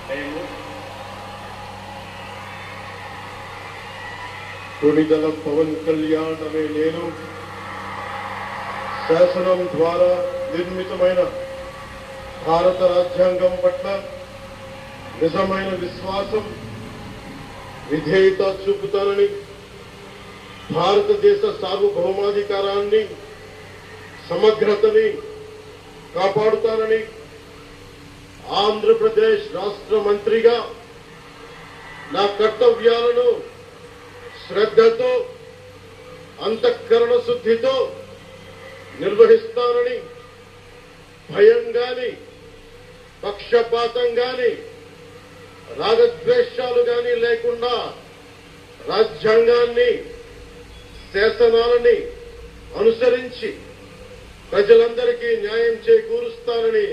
నేను కొణిదెల పవన్ కళ్యాణ్ అనే నేను శాసనం ద్వారా నిర్మితమైన భారత రాజ్యాంగం పట్ల నిజమైన విశ్వాసం, విధేయత చూపుతానని, భారతదేశ సార్వభౌమాధికారాన్ని, సమగ్రతని కాపాడుతానని, ఆంధ్రప్రదేశ్ రాష్ట్ర మంత్రిగా నా కర్తవ్యాలను శ్రద్ధతో, అంతఃకరణ శుద్ధితో నిర్వహిస్తానని, భయం గాని, పక్షపాతం గాని, రాగద్వేషాలు గాని లేకుండా రాజ్యాంగాన్ని, శాసనాలని అనుసరించి ప్రజలందరికీ న్యాయం చేకూరుస్తానని